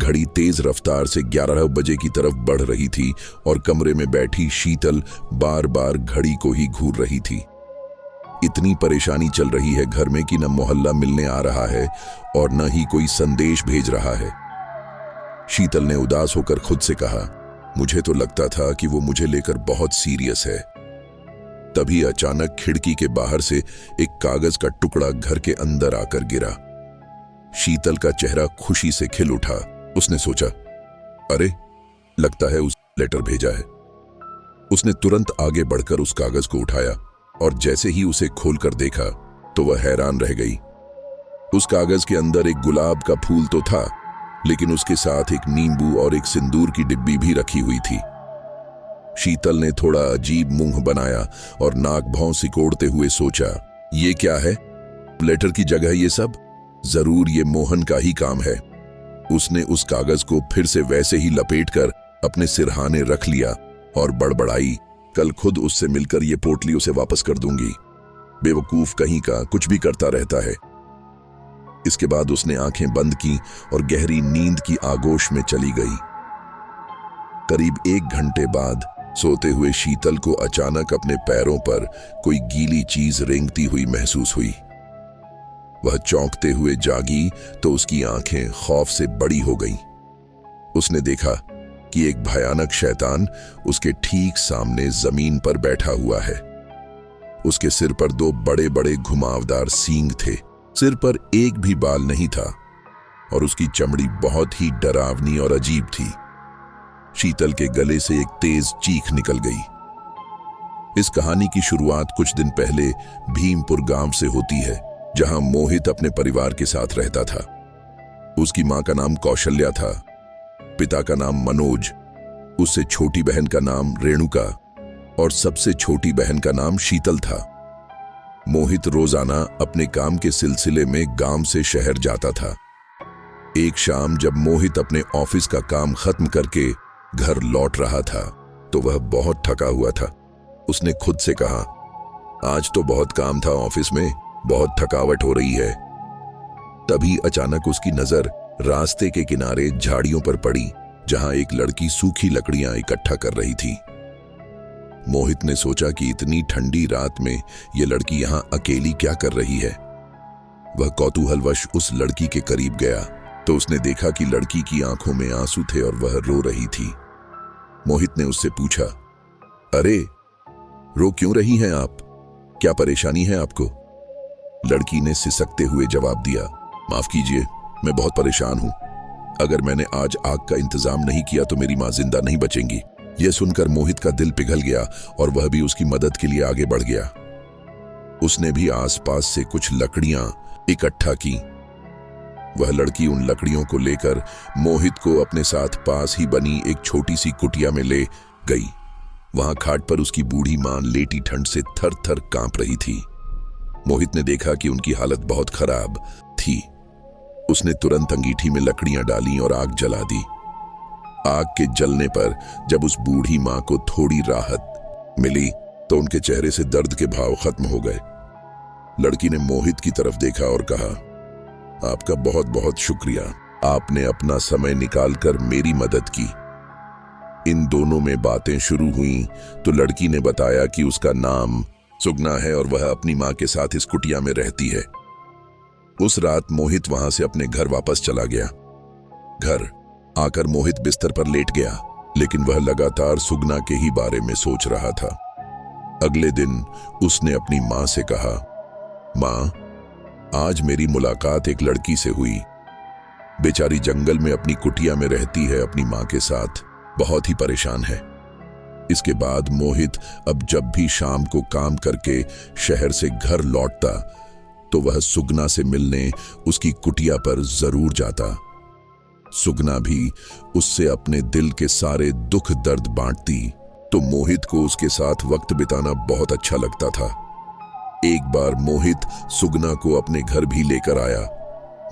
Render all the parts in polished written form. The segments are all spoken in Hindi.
घड़ी तेज रफ्तार से 11 बजे की तरफ बढ़ रही थी और कमरे में बैठी शीतल बार बार घड़ी को ही घूर रही थी। इतनी परेशानी चल रही है घर में कि न मोहल्ला मिलने आ रहा है और न ही कोई संदेश भेज रहा है। शीतल ने उदास होकर खुद से कहा, मुझे तो लगता था कि वो मुझे लेकर बहुत सीरियस है। तभी अचानक खिड़की के बाहर से एक कागज का टुकड़ा घर के अंदर आकर गिरा। शीतल का चेहरा खुशी से खिल उठा। उसने सोचा, अरे लगता है उस लेटर भेजा है। उसने तुरंत आगे बढ़कर उस कागज को उठाया और जैसे ही उसे खोलकर देखा तो वह हैरान रह गई। उस कागज के अंदर एक गुलाब का फूल तो था, लेकिन उसके साथ एक नींबू और एक सिंदूर की डिब्बी भी रखी हुई थी। शीतल ने थोड़ा अजीब मुंह बनाया और नाक भौं सिकोड़ते हुए सोचा, ये क्या है? लेटर की जगह ये सब? जरूर ये मोहन का ही काम है। उसने उस कागज को फिर से वैसे ही लपेटकर अपने सिरहाने रख लिया और बड़बड़ाई, कल खुद उससे मिलकर ये पोटली उसे वापस कर दूंगी। बेवकूफ कहीं का, कुछ भी करता रहता है। इसके बाद उसने आंखें बंद की और गहरी नींद की आगोश में चली गई। करीब 1 घंटे बाद सोते हुए शीतल को अचानक अपने पैरों पर कोई गीली चीज रेंगती हुई महसूस हुई। वह चौंकते हुए जागी तो उसकी आंखें खौफ से बड़ी हो गईं। उसने देखा कि एक भयानक शैतान उसके ठीक सामने जमीन पर बैठा हुआ है। उसके सिर पर 2 बड़े बड़े घुमावदार सींग थे। सिर पर एक भी बाल नहीं था और उसकी चमड़ी बहुत ही डरावनी और अजीब थी। शीतल के गले से एक तेज चीख निकल गई। इस कहानी की शुरुआत कुछ दिन पहले भीमपुर गांव से होती है, जहां मोहित अपने परिवार के साथ रहता था। उसकी मां का नाम कौशल्या था, पिता का नाम मनोज, उससे छोटी बहन का नाम रेणुका और सबसे छोटी बहन का नाम शीतल था। मोहित रोजाना अपने काम के सिलसिले में गांव से शहर जाता था। एक शाम जब मोहित अपने ऑफिस का काम खत्म करके घर लौट रहा था तो वह बहुत थका हुआ था। उसने खुद से कहा, आज तो बहुत काम था ऑफिस में, बहुत थकावट हो रही है। तभी अचानक उसकी नजर रास्ते के किनारे झाड़ियों पर पड़ी, जहां एक लड़की सूखी लकड़ियां इकट्ठा कर रही थी। मोहित ने सोचा कि इतनी ठंडी रात में यह लड़की यहां अकेली क्या कर रही है। वह कौतूहलवश उस लड़की के करीब गया तो उसने देखा कि लड़की की आंखों में आंसू थे और वह रो रही थी। मोहित ने उससे पूछा, अरे रो क्यों रही हैं आप? क्या परेशानी है आपको? लड़की ने सिसकते हुए जवाब दिया, माफ कीजिए, मैं बहुत परेशान हूं। अगर मैंने आज आग का इंतजाम नहीं किया तो मेरी मां जिंदा नहीं बचेंगी। यह सुनकर मोहित का दिल पिघल गया और वह भी उसकी मदद के लिए आगे बढ़ गया। उसने भी आसपास से कुछ लकड़ियां इकट्ठा की। वह लड़की उन लकड़ियों को लेकर मोहित को अपने साथ पास ही बनी एक छोटी सी कुटिया में ले गई। वहां खाट पर उसकी बूढ़ी मां लेटी ठंड से थर थर कांप रही थी। मोहित ने देखा कि उनकी हालत बहुत खराब थी। उसने तुरंत अंगीठी में लकड़ियां डाली और आग जला दी। आग के जलने पर जब उस बूढ़ी मां को थोड़ी राहत मिली तो उनके चेहरे से दर्द के भाव खत्म हो गए। लड़की ने मोहित की तरफ देखा और कहा, आपका बहुत बहुत शुक्रिया, आपने अपना समय निकालकर मेरी मदद की। इन दोनों में बातें शुरू हुई तो लड़की ने बताया कि उसका नाम सुगना है और वह अपनी मां के साथ इस कुटिया में रहती है। उस रात मोहित वहां से अपने घर वापस चला गया। घर आकर मोहित बिस्तर पर लेट गया, लेकिन वह लगातार सुगना के ही बारे में सोच रहा था। अगले दिन उसने अपनी मां से कहा, मां, आज मेरी मुलाकात एक लड़की से हुई। बेचारी जंगल में अपनी कुटिया में रहती है अपनी मां के साथ, बहुत ही परेशान है। इसके बाद मोहित अब जब भी शाम को काम करके शहर से घर लौटता तो वह सुगना से मिलने उसकी कुटिया पर जरूर जाता। सुगना भी उससे अपने दिल के सारे दुख दर्द बांटती तो मोहित को उसके साथ वक्त बिताना बहुत अच्छा लगता था। एक बार मोहित सुगना को अपने घर भी लेकर आया।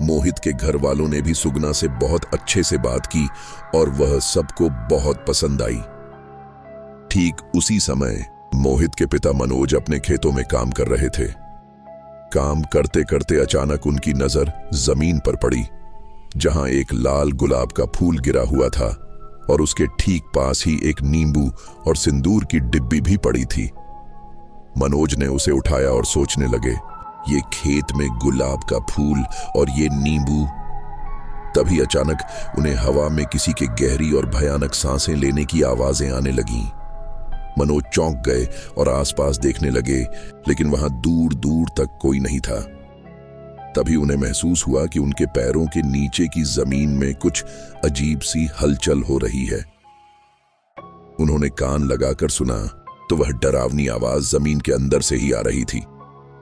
मोहित के घर वालों ने भी सुगना से बहुत अच्छे से बात की और वह सबको बहुत पसंद आई। ठीक उसी समय मोहित के पिता मनोज अपने खेतों में काम कर रहे थे। काम करते करते अचानक उनकी नजर जमीन पर पड़ी। जहां एक लाल गुलाब का फूल गिरा हुआ था और उसके ठीक पास ही एक नींबू और सिंदूर की डिब्बी भी पड़ी थी। मनोज ने उसे उठाया और सोचने लगे, ये खेत में गुलाब का फूल और ये नींबू। तभी अचानक उन्हें हवा में किसी के गहरी और भयानक सांसें लेने की आवाजें आने लगीं। मनोज चौंक गए और आसपास देखने लगे, लेकिन वहां दूर दूर तक कोई नहीं था। तभी उन्हें महसूस हुआ कि उनके पैरों के नीचे की जमीन में कुछ अजीब सी हलचल हो रही है। उन्होंने कान लगाकर सुना तो वह डरावनी आवाज जमीन के अंदर से ही आ रही थी।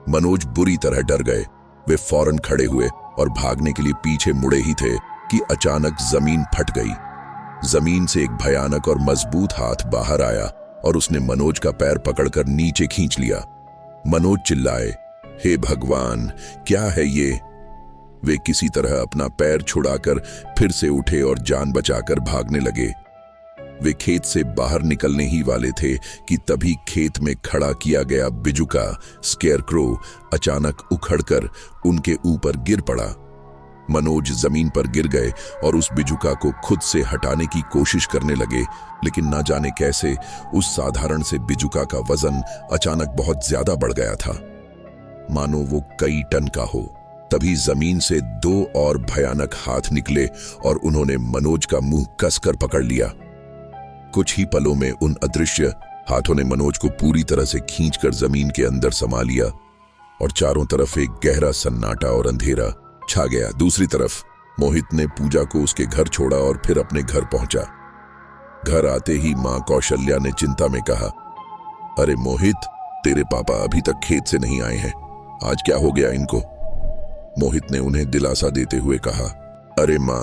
मनोज बुरी तरह डर गए। वे फौरन खड़े हुए और भागने के लिए पीछे मुड़े ही थे कि अचानक जमीन फट गई। जमीन से एक भयानक और मजबूत हाथ बाहर आया और उसने मनोज का पैर पकड़कर नीचे खींच लिया। मनोज चिल्लाए, हे भगवान, क्या है ये? वे किसी तरह अपना पैर छुड़ाकर फिर से उठे और जान बचाकर भागने लगे। वे खेत से बाहर निकलने ही वाले थे कि तभी खेत में खड़ा किया गया बिजुका स्केयरक्रो अचानक उखड़कर उनके ऊपर गिर पड़ा। मनोज जमीन पर गिर गए और उस बिजुका को खुद से हटाने की कोशिश करने लगे, लेकिन ना जाने कैसे उस साधारण से बिजुका का वजन अचानक बहुत ज्यादा बढ़ गया था, मानो वो कई टन का हो। तभी जमीन से दो और भयानक हाथ निकले और उन्होंने मनोज का मुंह कसकर पकड़ लिया। कुछ ही पलों में उन अदृश्य हाथों ने मनोज को पूरी तरह से खींचकर जमीन के अंदर समा लिया और चारों तरफ एक गहरा सन्नाटा और अंधेरा छा गया। दूसरी तरफ मोहित ने पूजा को उसके घर छोड़ा और फिर अपने घर पहुंचा। घर आते ही मां कौशल्या ने चिंता में कहा, अरे मोहित, तेरे पापा अभी तक खेत से नहीं आए हैं, आज क्या हो गया इनको? मोहित ने उन्हें दिलासा देते हुए कहा, अरे मां,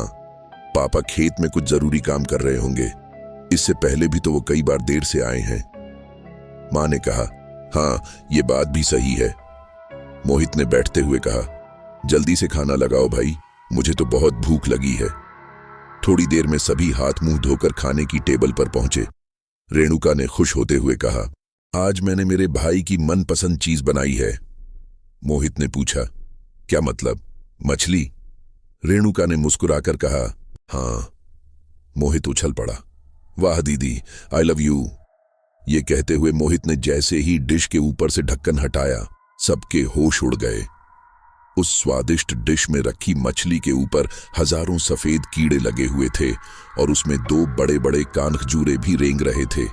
पापा खेत में कुछ जरूरी काम कर रहे होंगे, इससे पहले भी तो वो कई बार देर से आए हैं। मां ने कहा, हाँ, ये बात भी सही है। मोहित ने बैठते हुए कहा, जल्दी से खाना लगाओ भाई, मुझे तो बहुत भूख लगी है। थोड़ी देर में सभी हाथ मुंह धोकर खाने की टेबल पर पहुंचे। रेणुका ने खुश होते हुए कहा, आज मैंने मेरे भाई की मनपसंद चीज बनाई है। मोहित ने पूछा, क्या मतलब, मछली? रेणुका ने मुस्कुराकर कहा, हाँ। मोहित उछल पड़ा, वाह दीदी, आई लव यू। ये कहते हुए मोहित ने जैसे ही डिश के ऊपर से ढक्कन हटाया, सबके होश उड़ गए। उस स्वादिष्ट डिश में रखी मछली के ऊपर हजारों सफेद कीड़े लगे हुए थे और उसमें दो बड़े बड़े कानखजूरे भी रेंग रहे थे।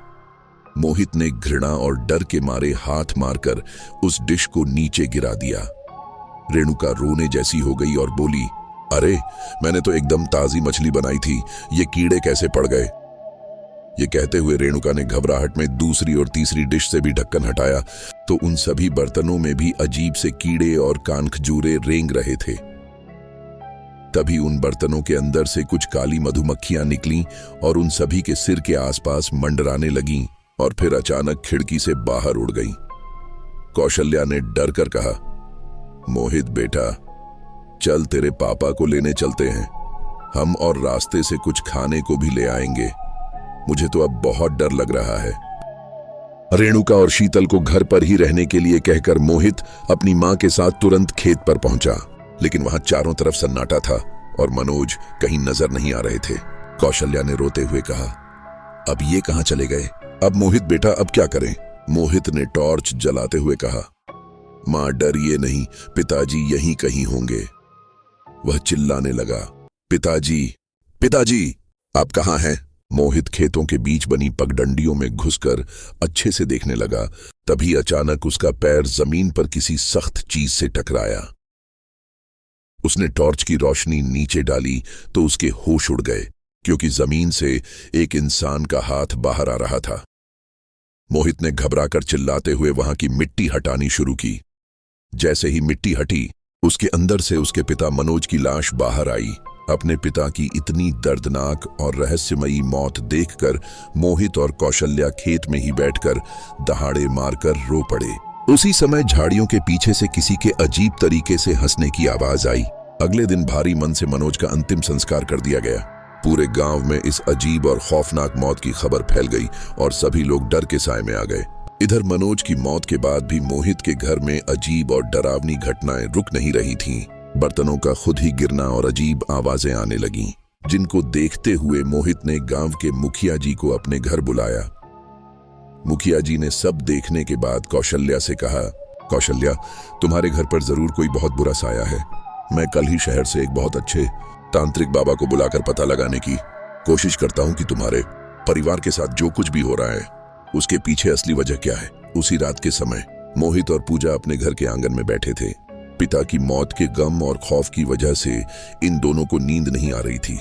मोहित ने घृणा और डर के मारे हाथ मारकर उस डिश को नीचे गिरा दिया। रेणुका रोने जैसी हो गई और बोली, अरे, मैंने तो एकदम ताजी मछली बनाई थी, ये कीड़े कैसे पड़ गए? ये कहते हुए रेणुका ने घबराहट में दूसरी और तीसरी डिश से भी ढक्कन हटाया तो उन सभी बर्तनों में भी अजीब से कीड़े और कानखजूरे रेंग रहे थे। तभी उन बर्तनों के अंदर से कुछ काली मधुमक्खियां निकलीं और उन सभी के सिर के आसपास मंडराने लगीं और फिर अचानक खिड़की से बाहर उड़ गईं। कौशल्या ने डर कर कहा, मोहित बेटा, चल तेरे पापा को लेने चलते हैं, हम और रास्ते से कुछ खाने को भी ले आएंगे, मुझे तो अब बहुत डर लग रहा है। रेणुका और शीतल को घर पर ही रहने के लिए कहकर मोहित अपनी मां के साथ तुरंत खेत पर पहुंचा, लेकिन वहां चारों तरफ सन्नाटा था और मनोज कहीं नजर नहीं आ रहे थे। कौशल्या ने रोते हुए कहा, अब ये कहां चले गए? अब मोहित बेटा, अब क्या करें? मोहित ने टॉर्च जलाते हुए कहा, मां डरिए नहीं, पिताजी यहीं कहीं होंगे। वह चिल्लाने लगा, पिताजी, पिताजी, आप कहां हैं? मोहित खेतों के बीच बनी पगडंडियों में घुसकर अच्छे से देखने लगा। तभी अचानक उसका पैर जमीन पर किसी सख्त चीज से टकराया। उसने टॉर्च की रोशनी नीचे डाली तो उसके होश उड़ गए, क्योंकि जमीन से एक इंसान का हाथ बाहर आ रहा था। मोहित ने घबराकर चिल्लाते हुए वहां की मिट्टी हटानी शुरू की। जैसे ही मिट्टी हटी, उसके अंदर से उसके पिता मनोज की लाश बाहर आई। अपने पिता की इतनी दर्दनाक और रहस्यमयी मौत देखकर मोहित और कौशल्या खेत में ही बैठकर दहाड़े मारकर रो पड़े। उसी समय झाड़ियों के पीछे से किसी के अजीब तरीके से हंसने की आवाज आई। अगले दिन भारी मन से मनोज का अंतिम संस्कार कर दिया गया। पूरे गांव में इस अजीब और खौफनाक मौत की खबर फैल गई और सभी लोग डर के साए में आ गए। इधर मनोज की मौत के बाद भी मोहित के घर में अजीब और डरावनी घटनाएं रुक नहीं रही थीं। बर्तनों का खुद ही गिरना और अजीब आवाजें आने लगीं, जिनको देखते हुए मोहित ने गांव के मुखिया जी को अपने घर बुलाया। मुखिया जी ने सब देखने के बाद कौशल्या से कहा, कौशल्या, तुम्हारे घर पर जरूर कोई बहुत बुरा साया है। मैं कल ही शहर से एक बहुत अच्छे तांत्रिक बाबा को बुलाकर पता लगाने की कोशिश करता हूं कि तुम्हारे परिवार के साथ जो कुछ भी हो रहा है उसके पीछे असली वजह क्या है। उसी रात के समय मोहित और पूजा अपने घर के आंगन में बैठे थे। पिता की मौत के गम और खौफ की वजह से इन दोनों को नींद नहीं आ रही थी।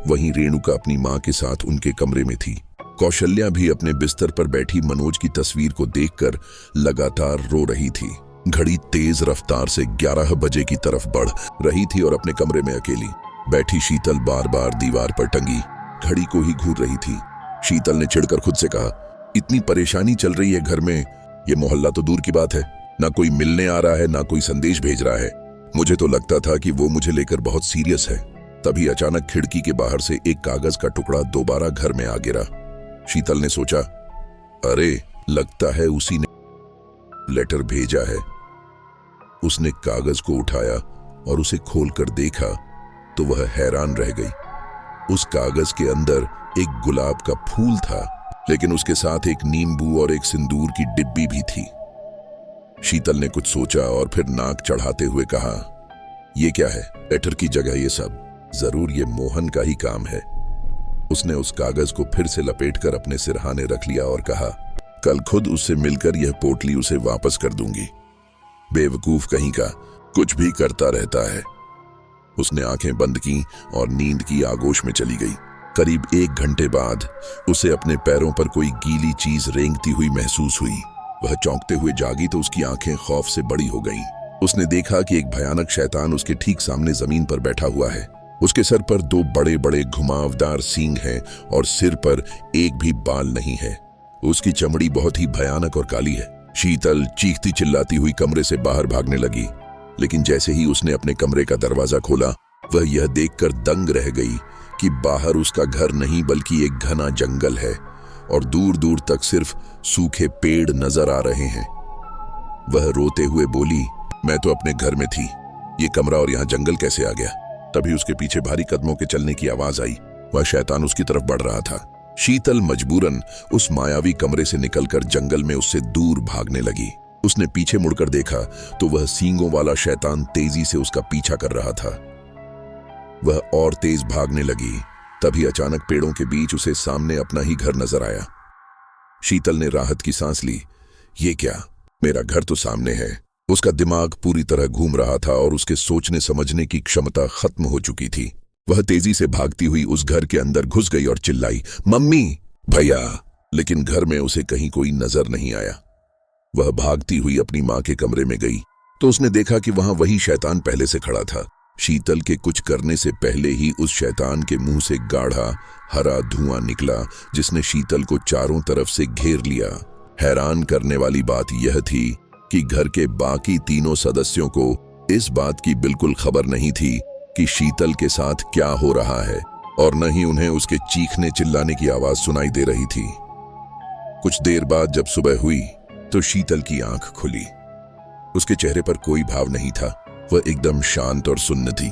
वहीं रेणुका अपनी मां के साथ उनके कमरे में थी। कौशल्या भी अपने बिस्तर पर बैठी मनोज की तस्वीर को देखकर लगातार रो रही थी। घड़ी तेज रफ्तार से 11 बजे की तरफ बढ़ रही थी और अपने कमरे में अकेली बैठी शीतल बार बार दीवार पर टंगी घड़ी को ही घूर रही थी। शीतल ने चिढ़कर खुद से कहा, इतनी परेशानी चल रही है घर में, ये मोहल्ला तो दूर की बात है, ना कोई मिलने आ रहा है ना कोई संदेश भेज रहा है। मुझे तो लगता था कि वो मुझे लेकर बहुत सीरियस है। तभी अचानक खिड़की के बाहर से एक कागज का टुकड़ा दोबारा घर में आ गिरा। शीतल ने सोचा, अरे लगता है उसी ने लेटर भेजा है। उसने कागज को उठाया और उसे खोलकर देखा तो वह हैरान रह गई। उस कागज के अंदर एक गुलाब का फूल था, लेकिन उसके साथ एक नींबू और एक सिंदूर की डिब्बी भी थी। शीतल ने कुछ सोचा और फिर नाक चढ़ाते हुए कहा, यह क्या है? लेटर की जगह ये सब, जरूर ये मोहन का ही काम है। उसने उस कागज को फिर से लपेटकर अपने सिरहाने रख लिया और कहा, कल खुद उससे मिलकर यह पोटली उसे वापस कर दूंगी। बेवकूफ कहीं का, कुछ भी करता रहता है। उसने आंखें बंद की और नींद की आगोश में चली गई। करीब 1 घंटे बाद उसे अपने पैरों पर कोई गीली चीज रेंगती हुई महसूस हुई। वह चौंकते हुए जागी तो उसकी आंखें खौफ से बड़ी हो गईं। उसने देखा कि एक भयानक शैतान उसके ठीक सामने जमीन पर बैठा हुआ है। उसके सर पर 2 बड़े बड़े घुमावदार सींग हैं और सिर पर एक भी बाल नहीं है। उसकी चमड़ी बहुत ही भयानक और काली है। शीतल चीखती चिल्लाती हुई कमरे से बाहर भागने लगी, लेकिन जैसे ही उसने अपने कमरे का दरवाजा खोला, वह यह देखकर दंग रह गई कि बाहर उसका घर नहीं बल्कि एक घना जंगल है और दूर दूर तक सिर्फ सूखे पेड़ नजर आ रहे हैं। वह रोते हुए बोली, मैं तो अपने घर में थी, ये कमरा और यहाँ जंगल कैसे आ गया? तभी उसके पीछे भारी कदमों के चलने की आवाज आई। वह शैतान उसकी तरफ बढ़ रहा था। शीतल मजबूरन उस मायावी कमरे से निकलकर जंगल में उससे दूर भागने लगी। उसने पीछे मुड़कर देखा तो वह सींगों वाला शैतान तेजी से उसका पीछा कर रहा था। वह और तेज भागने लगी। तभी अचानक पेड़ों के बीच उसे सामने अपना ही घर नजर आया। शीतल ने राहत की सांस ली। ये क्या, मेरा घर तो सामने है। उसका दिमाग पूरी तरह घूम रहा था और उसके सोचने समझने की क्षमता खत्म हो चुकी थी। वह तेजी से भागती हुई उस घर के अंदर घुस गई और चिल्लाई, मम्मी, भैया। लेकिन घर में उसे कहीं कोई नजर नहीं आया। वह भागती हुई अपनी मां के कमरे में गई तो उसने देखा कि वहां वही शैतान पहले से खड़ा था। शीतल के कुछ करने से पहले ही उस शैतान के मुंह से गाढ़ा हरा धुआं निकला, जिसने शीतल को चारों तरफ से घेर लिया। हैरान करने वाली बात यह थी कि घर के बाकी तीनों सदस्यों को इस बात की बिल्कुल खबर नहीं थी कि शीतल के साथ क्या हो रहा है, और न ही उन्हें उसके चीखने चिल्लाने की आवाज सुनाई दे रही थी। कुछ देर बाद जब सुबह हुई तो शीतल की आंख खुली। उसके चेहरे पर कोई भाव नहीं था। वह एकदम शांत और सुन्न थी।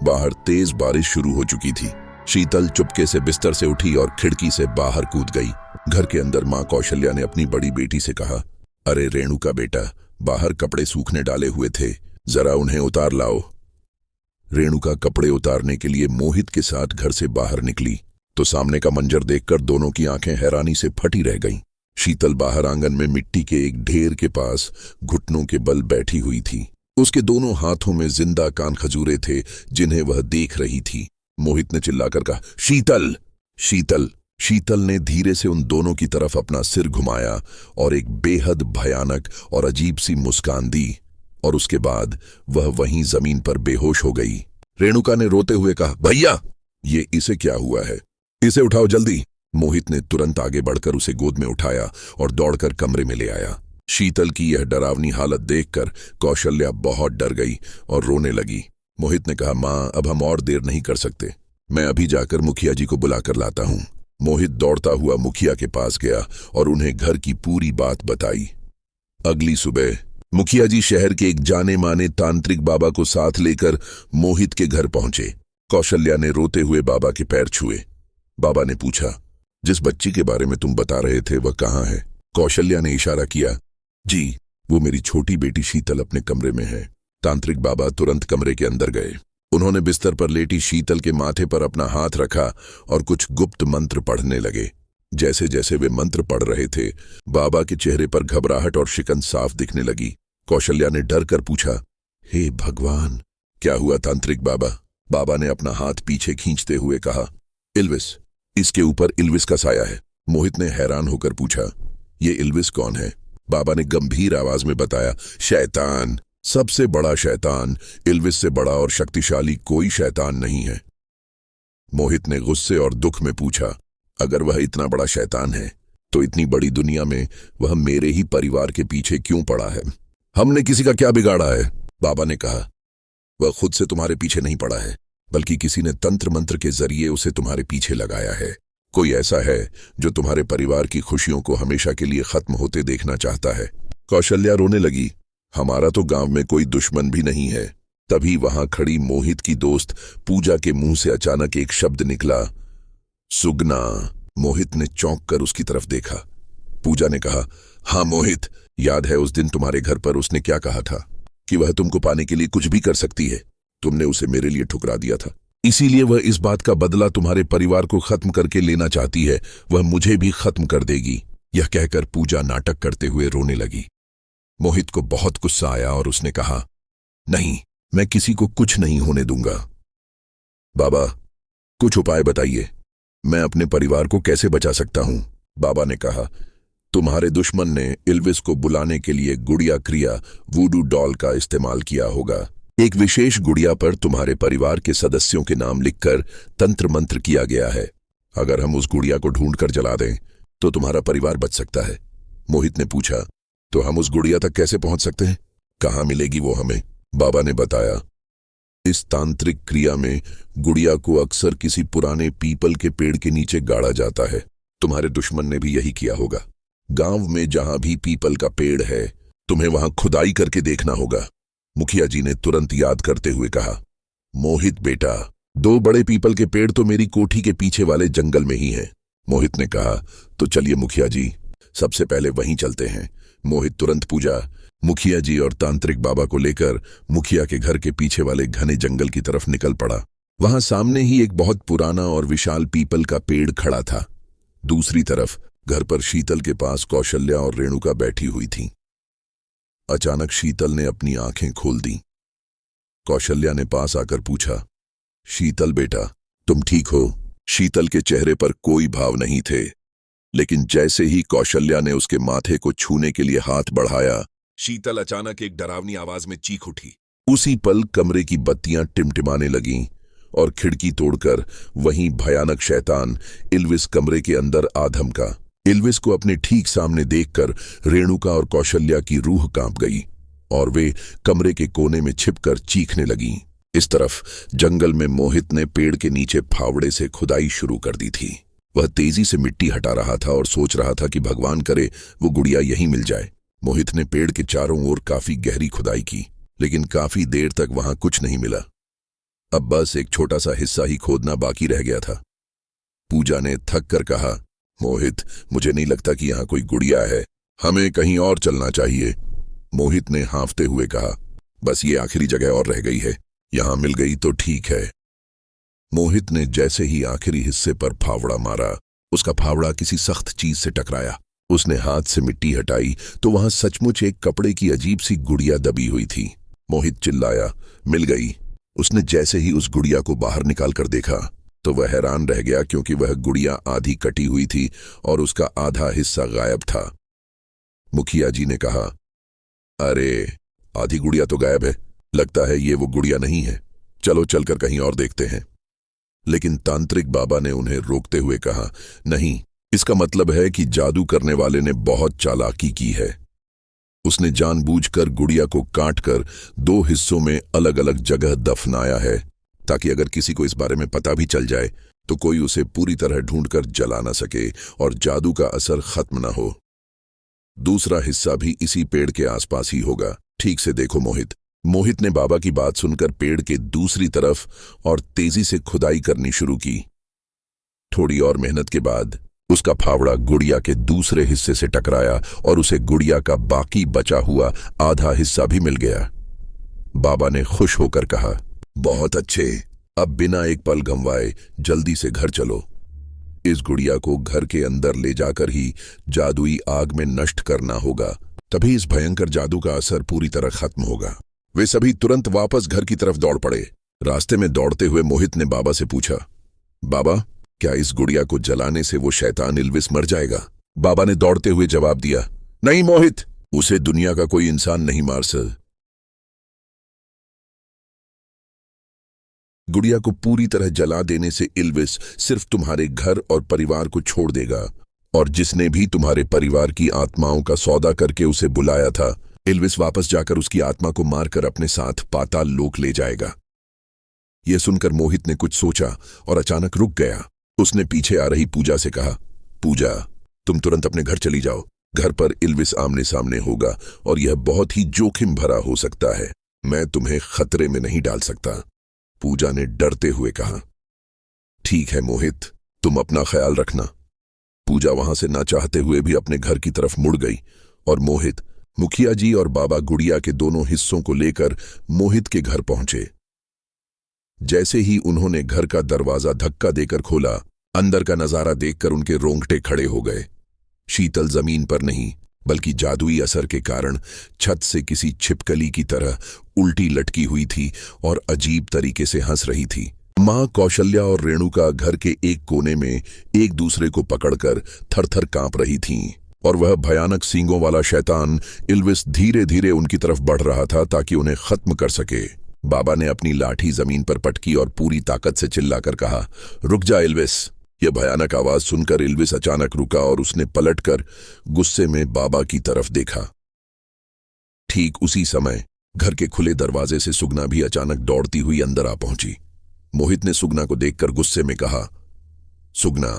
बाहर तेज बारिश शुरू हो चुकी थी। शीतल चुपके से बिस्तर से उठी और खिड़की से बाहर कूद गई। घर के अंदर मां कौशल्या ने अपनी बड़ी बेटी से कहा, अरे रेणुका बेटा, बाहर कपड़े सूखने डाले हुए थे, जरा उन्हें उतार लाओ। रेणुका कपड़े उतारने के लिए मोहित के साथ घर से बाहर निकली तो सामने का मंजर देखकर दोनों की आंखें हैरानी से फटी रह गईं। शीतल बाहर आंगन में मिट्टी के एक ढेर के पास घुटनों के बल बैठी हुई थी। उसके दोनों हाथों में जिंदा कान खजूरे थे जिन्हें वह देख रही थी। मोहित ने चिल्लाकर कहा, शीतल, शीतल। शीतल ने धीरे से उन दोनों की तरफ अपना सिर घुमाया और एक बेहद भयानक और अजीब सी मुस्कान दी, और उसके बाद वह वहीं जमीन पर बेहोश हो गई। रेणुका ने रोते हुए कहा, भैया, ये इसे क्या हुआ है? इसे उठाओ जल्दी। मोहित ने तुरंत आगे बढ़कर उसे गोद में उठाया और दौड़कर कमरे में ले आया। शीतल की यह डरावनी हालत देखकर कौशल्या बहुत डर गई और रोने लगी। मोहित ने कहा, मां, अब हम और देर नहीं कर सकते। मैं अभी जाकर मुखिया जी को बुलाकर लाता हूं। मोहित दौड़ता हुआ मुखिया के पास गया और उन्हें घर की पूरी बात बताई। अगली सुबह मुखिया जी शहर के एक जाने माने तांत्रिक बाबा को साथ लेकर मोहित के घर पहुंचे। कौशल्या ने रोते हुए बाबा के पैर छुए। बाबा ने पूछा, जिस बच्ची के बारे में तुम बता रहे थे वह कहाँ है? कौशल्या ने इशारा किया, जी वो मेरी छोटी बेटी शीतल अपने कमरे में है। तांत्रिक बाबा तुरंत कमरे के अंदर गए। उन्होंने बिस्तर पर लेटी शीतल के माथे पर अपना हाथ रखा और कुछ गुप्त मंत्र पढ़ने लगे। जैसे जैसे वे मंत्र पढ़ रहे थे, बाबा के चेहरे पर घबराहट और शिकन साफ दिखने लगी। कौशल्या ने डर कर पूछा, हे भगवान, क्या हुआ तांत्रिक बाबा? बाबा ने अपना हाथ पीछे खींचते हुए कहा, इल्विस, इसके ऊपर इल्विस का साया है। मोहित ने हैरान होकर पूछा, ये इल्विस कौन है? बाबा ने गंभीर आवाज में बताया, शैतान, सबसे बड़ा शैतान। इल्विस से बड़ा और शक्तिशाली कोई शैतान नहीं है। मोहित ने गुस्से और दुख में पूछा, अगर वह इतना बड़ा शैतान है तो इतनी बड़ी दुनिया में वह मेरे ही परिवार के पीछे क्यों पड़ा है? हमने किसी का क्या बिगाड़ा है? बाबा ने कहा, वह खुद से तुम्हारे पीछे नहीं पड़ा है, बल्कि किसी ने तंत्र मंत्र के जरिए उसे तुम्हारे पीछे लगाया है। कोई ऐसा है जो तुम्हारे परिवार की खुशियों को हमेशा के लिए खत्म होते देखना चाहता है। कौशल्या रोने लगी, हमारा तो गांव में कोई दुश्मन भी नहीं है। तभी वहां खड़ी मोहित की दोस्त पूजा के मुंह से अचानक एक शब्द निकला, सुगना। मोहित ने चौंक कर उसकी तरफ देखा। पूजा ने कहा, हाँ मोहित, याद है उस दिन तुम्हारे घर पर उसने क्या कहा था कि वह तुमको पाने के लिए कुछ भी कर सकती है। तुमने उसे मेरे लिए ठुकरा दिया था, इसीलिए वह इस बात का बदला तुम्हारे परिवार को खत्म करके लेना चाहती है। वह मुझे भी खत्म कर देगी। यह कहकर पूजा नाटक करते हुए रोने लगी। मोहित को बहुत गुस्सा आया और उसने कहा, नहीं, मैं किसी को कुछ नहीं होने दूंगा। बाबा, कुछ उपाय बताइए, मैं अपने परिवार को कैसे बचा सकता हूं? बाबा ने कहा, तुम्हारे दुश्मन ने इल्विस को बुलाने के लिए गुड़िया क्रिया वूडू डॉल का इस्तेमाल किया होगा। एक विशेष गुड़िया पर तुम्हारे परिवार के सदस्यों के नाम लिखकर तंत्र मंत्र किया गया है। अगर हम उस गुड़िया को ढूंढकर जला दें तो तुम्हारा परिवार बच सकता है। मोहित ने पूछा, तो हम उस गुड़िया तक कैसे पहुंच सकते हैं? कहां मिलेगी वो हमें? बाबा ने बताया, इस तांत्रिक क्रिया में गुड़िया को अक्सर किसी पुराने पीपल के पेड़ के नीचे गाड़ा जाता है। तुम्हारे दुश्मन ने भी यही किया होगा। गांव में जहां भी पीपल का पेड़ है, तुम्हें वहां खुदाई करके देखना होगा। मुखिया जी ने तुरंत याद करते हुए कहा, मोहित बेटा, 2 बड़े पीपल के पेड़ तो मेरी कोठी के पीछे वाले जंगल में ही हैं। मोहित ने कहा, तो चलिए मुखिया जी, सबसे पहले वहीं चलते हैं। मोहित तुरंत पूजा, मुखिया जी और तांत्रिक बाबा को लेकर मुखिया के घर के पीछे वाले घने जंगल की तरफ निकल पड़ा। वहां सामने ही एक बहुत पुराना और विशाल पीपल का पेड़ खड़ा था। दूसरी तरफ घर पर शीतल के पास कौशल्या और रेणुका बैठी हुई थीं। अचानक शीतल ने अपनी आंखें खोल दी। कौशल्या ने पास आकर पूछा, शीतल बेटा, तुम ठीक हो? शीतल के चेहरे पर कोई भाव नहीं थे, लेकिन जैसे ही कौशल्या ने उसके माथे को छूने के लिए हाथ बढ़ाया, शीतल अचानक एक डरावनी आवाज में चीख उठी। उसी पल कमरे की बत्तियां टिमटिमाने लगीं और खिड़की तोड़कर वहीं भयानक शैतान इल्विस कमरे के अंदर आ धमका। इल्विस को अपने ठीक सामने देखकर रेणुका और कौशल्या की रूह कांप गई और वे कमरे के कोने में छिपकर चीखने लगीं। इस तरफ जंगल में मोहित ने पेड़ के नीचे फावड़े से खुदाई शुरू कर दी थी। वह तेजी से मिट्टी हटा रहा था और सोच रहा था कि भगवान करे वो गुड़िया यहीं मिल जाए। मोहित ने पेड़ के चारों ओर काफी गहरी खुदाई की, लेकिन काफी देर तक वहां कुछ नहीं मिला। अब बस एक छोटा सा हिस्सा ही खोदना बाकी रह गया था। पूजा ने थक कर कहा, मोहित, मुझे नहीं लगता कि यहाँ कोई गुड़िया है, हमें कहीं और चलना चाहिए। मोहित ने हाँफते हुए कहा, बस ये आखिरी जगह और रह गई है, यहां मिल गई तो ठीक है। मोहित ने जैसे ही आखिरी हिस्से पर फावड़ा मारा, उसका फावड़ा किसी सख्त चीज से टकराया। उसने हाथ से मिट्टी हटाई तो वहां सचमुच एक कपड़े की अजीब सी गुड़िया दबी हुई थी। मोहित चिल्लाया, मिल गई। उसने जैसे ही उस गुड़िया को बाहर निकाल कर देखा तो वह हैरान रह गया, क्योंकि वह गुड़िया आधी कटी हुई थी और उसका आधा हिस्सा गायब था। मुखिया जी ने कहा, अरे, आधी गुड़िया तो गायब है, लगता है ये वो गुड़िया नहीं है, चलो चलकर कहीं और देखते हैं। लेकिन तांत्रिक बाबा ने उन्हें रोकते हुए कहा, नहीं, इसका मतलब है कि जादू करने वाले ने बहुत चालाकी की है। उसने जानबूझकर गुड़िया को काटकर 2 हिस्सों में अलग अलग जगह दफनाया है, ताकि अगर किसी को इस बारे में पता भी चल जाए तो कोई उसे पूरी तरह ढूंढकर जला ना सके और जादू का असर खत्म ना हो। दूसरा हिस्सा भी इसी पेड़ के आसपास ही होगा। ठीक से देखो मोहित। मोहित ने बाबा की बात सुनकर पेड़ के दूसरी तरफ और तेजी से खुदाई करनी शुरू की। थोड़ी और मेहनत के बाद उसका फावड़ा गुड़िया के दूसरे हिस्से से टकराया और उसे गुड़िया का बाकी बचा हुआ आधा हिस्सा भी मिल गया। बाबा ने खुश होकर कहा, बहुत अच्छे, अब बिना एक पल गंवाए जल्दी से घर चलो। इस गुड़िया को घर के अंदर ले जाकर ही जादुई आग में नष्ट करना होगा, तभी इस भयंकर जादू का असर पूरी तरह खत्म होगा। वे सभी तुरंत वापस घर की तरफ दौड़ पड़े। रास्ते में दौड़ते हुए मोहित ने बाबा से पूछा, बाबा, क्या इस गुड़िया को जलाने से वो शैतान इल्विस मर जाएगा? बाबा ने दौड़ते हुए जवाब दिया, नहीं मोहित, उसे दुनिया का कोई इंसान नहीं मार सकता। गुड़िया को पूरी तरह जला देने से इल्विस सिर्फ तुम्हारे घर और परिवार को छोड़ देगा, और जिसने भी तुम्हारे परिवार की आत्माओं का सौदा करके उसे बुलाया था, इल्विस वापस जाकर उसकी आत्मा को मारकर अपने साथ पाताल लोक ले जाएगा। यह सुनकर मोहित ने कुछ सोचा और अचानक रुक गया। उसने पीछे आ रही पूजा से कहा, पूजा, तुम तुरंत अपने घर चली जाओ। घर पर इल्विस आमने सामने होगा और यह बहुत ही जोखिम भरा हो सकता है। मैं तुम्हें खतरे में नहीं डाल सकता। पूजा ने डरते हुए कहा, ठीक है मोहित, तुम अपना ख्याल रखना। पूजा वहां से ना चाहते हुए भी अपने घर की तरफ मुड़ गई और मोहित, मुखिया जी और बाबा गुड़िया के दोनों हिस्सों को लेकर मोहित के घर पहुंचे। जैसे ही उन्होंने घर का दरवाजा धक्का देकर खोला, अंदर का नजारा देखकर उनके रोंगटे खड़े हो गए। शीतल जमीन पर नहीं, बल्कि जादुई असर के कारण छत से किसी छिपकली की तरह उल्टी लटकी हुई थी और अजीब तरीके से हंस रही थी। मां कौशल्या और रेणुका घर के एक कोने में एक दूसरे को पकड़कर थरथर कांप रही थीं, और वह भयानक सींगों वाला शैतान इल्विस धीरे धीरे उनकी तरफ बढ़ रहा था ताकि उन्हें खत्म कर सके। बाबा ने अपनी लाठी जमीन पर पटकी और पूरी ताकत से चिल्लाकर कहा, रुक जा इल्विस। यह भयानक आवाज सुनकर इल्विस अचानक रुका और उसने पलटकर गुस्से में बाबा की तरफ देखा। ठीक उसी समय घर के खुले दरवाजे से सुगना भी अचानक दौड़ती हुई अंदर आ पहुंची। मोहित ने सुगना को देखकर गुस्से में कहा, सुगना,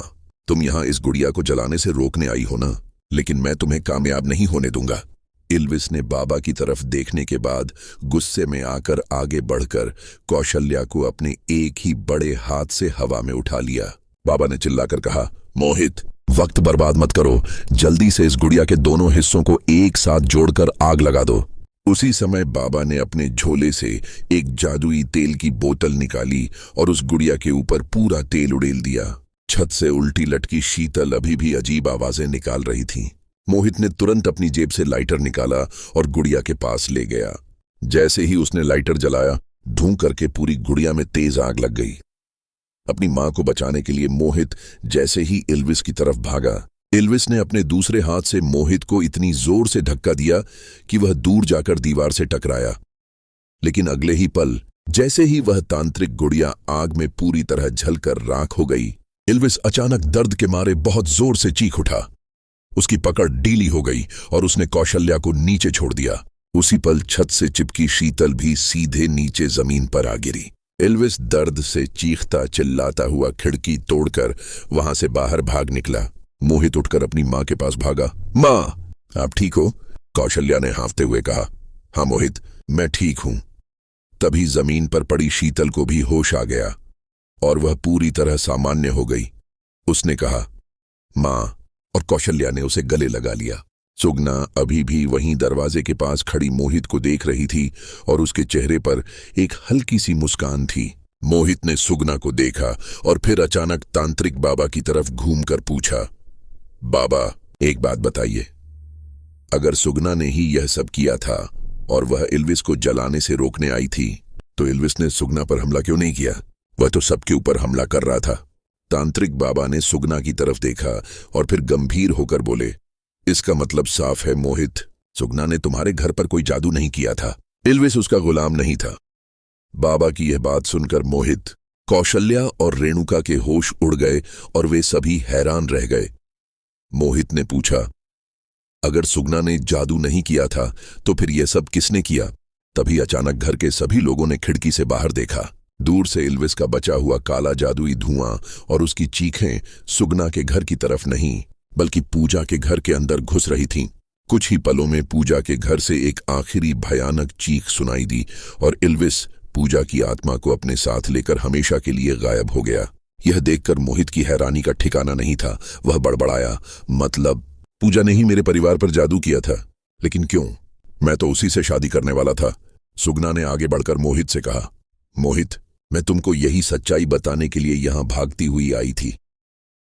तुम यहां इस गुड़िया को जलाने से रोकने आई हो ना, लेकिन मैं तुम्हें कामयाब नहीं होने दूंगा। इल्विस ने बाबा की तरफ देखने के बाद गुस्से में आकर आगे बढ़कर कौशल्या को अपने एक ही बड़े हाथ से हवा में उठा लिया। बाबा ने चिल्लाकर कहा, मोहित, वक्त बर्बाद मत करो, जल्दी से इस गुड़िया के दोनों हिस्सों को एक साथ जोड़कर आग लगा दो। उसी समय बाबा ने अपने झोले से एक जादुई तेल की बोतल निकाली और उस गुड़िया के ऊपर पूरा तेल उड़ेल दिया। छत से उल्टी लटकी शीतल अभी भी अजीब आवाजें निकाल रही थी। मोहित ने तुरंत अपनी जेब से लाइटर निकाला और गुड़िया के पास ले गया। जैसे ही उसने लाइटर जलाया, धूं करके पूरी गुड़िया में तेज आग लग गई। अपनी मां को बचाने के लिए मोहित जैसे ही इल्विस की तरफ भागा, इल्विस ने अपने दूसरे हाथ से मोहित को इतनी जोर से धक्का दिया कि वह दूर जाकर दीवार से टकराया। लेकिन अगले ही पल, जैसे ही वह तांत्रिक गुड़िया आग में पूरी तरह जलकर राख हो गई, इल्विस अचानक दर्द के मारे बहुत जोर से चीख उठा। उसकी पकड़ ढीली हो गई और उसने कौशल्या को नीचे छोड़ दिया। उसी पल छत से चिपकी शीतल भी सीधे नीचे जमीन पर आ गिरी। इल्विस दर्द से चीखता चिल्लाता हुआ खिड़की तोड़कर वहां से बाहर भाग निकला। मोहित उठकर अपनी मां के पास भागा। मां, आप ठीक हो? कौशल्या ने हांफते हुए कहा। हाँ मोहित, मैं ठीक हूं। तभी जमीन पर पड़ी शीतल को भी होश आ गया और वह पूरी तरह सामान्य हो गई। उसने कहा, मां, और कौशल्या ने उसे गले लगा लिया। सुगना अभी भी वहीं दरवाजे के पास खड़ी मोहित को देख रही थी और उसके चेहरे पर एक हल्की सी मुस्कान थी। मोहित ने सुगना को देखा और फिर अचानक तांत्रिक बाबा की तरफ घूमकर पूछा, बाबा, एक बात बताइए, अगर सुगना ने ही यह सब किया था और वह इल्विस को जलाने से रोकने आई थी, तो इल्विस ने सुगना पर हमला क्यों नहीं किया? वह तो सबके ऊपर हमला कर रहा था। तांत्रिक बाबा ने सुगना की तरफ देखा और फिर गंभीर होकर बोले, इसका मतलब साफ है मोहित, सुगना ने तुम्हारे घर पर कोई जादू नहीं किया था। इल्विस उसका गुलाम नहीं था। बाबा की यह बात सुनकर मोहित, कौशल्या और रेणुका के होश उड़ गए और वे सभी हैरान रह गए। मोहित ने पूछा, अगर सुगना ने जादू नहीं किया था तो फिर यह सब किसने किया? तभी अचानक घर के सभी लोगों ने खिड़की से बाहर देखा। दूर से इल्विस का बचा हुआ काला जादुई धुआं और उसकी चीखें सुगना के घर की तरफ नहीं, बल्कि पूजा के घर के अंदर घुस रही थीं। कुछ ही पलों में पूजा के घर से एक आखिरी भयानक चीख सुनाई दी और इल्विस पूजा की आत्मा को अपने साथ लेकर हमेशा के लिए गायब हो गया। यह देखकर मोहित की हैरानी का ठिकाना नहीं था। वह बड़बड़ाया, मतलब पूजा ने ही मेरे परिवार पर जादू किया था? लेकिन क्यों? मैं तो उसी से शादी करने वाला था। सुगना ने आगे बढ़कर मोहित से कहा, मोहित, मैं तुमको यही सच्चाई बताने के लिए यहां भागती हुई आई थी।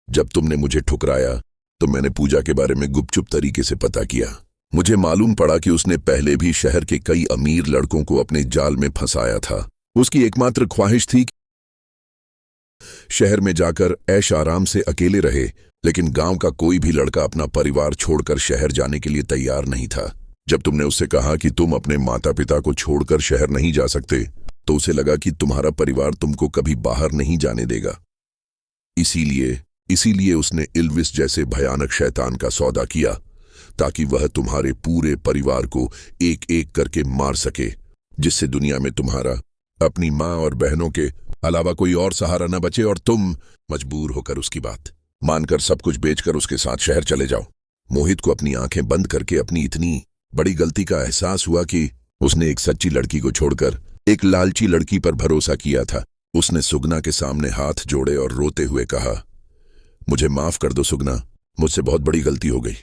जब तुमने मुझे ठुकराया तो मैंने पूजा के बारे में गुपचुप तरीके से पता किया। मुझे मालूम पड़ा कि उसने पहले भी शहर के कई अमीर लड़कों को अपने जाल में फंसाया था। उसकी एकमात्र ख्वाहिश थी कि शहर में जाकर ऐश आराम से अकेले रहे, लेकिन गांव का कोई भी लड़का अपना परिवार छोड़कर शहर जाने के लिए तैयार नहीं था। जब तुमने उससे कहा कि तुम अपने माता पिता को छोड़कर शहर नहीं जा सकते, तो उसे लगा कि तुम्हारा परिवार तुमको कभी बाहर नहीं जाने देगा। इसीलिए उसने इल्विस जैसे भयानक शैतान का सौदा किया, ताकि वह तुम्हारे पूरे परिवार को एक एक करके मार सके, जिससे दुनिया में तुम्हारा, अपनी माँ और बहनों के अलावा कोई और सहारा न बचे और तुम मजबूर होकर उसकी बात मानकर सब कुछ बेचकर उसके साथ शहर चले जाओ। मोहित को अपनी आंखें बंद करके अपनी इतनी बड़ी गलती का एहसास हुआ कि उसने एक सच्ची लड़की को छोड़कर एक लालची लड़की पर भरोसा किया था। उसने सुगना के सामने हाथ जोड़े और रोते हुए कहा, मुझे माफ कर दो सुगना, मुझसे बहुत बड़ी गलती हो गई।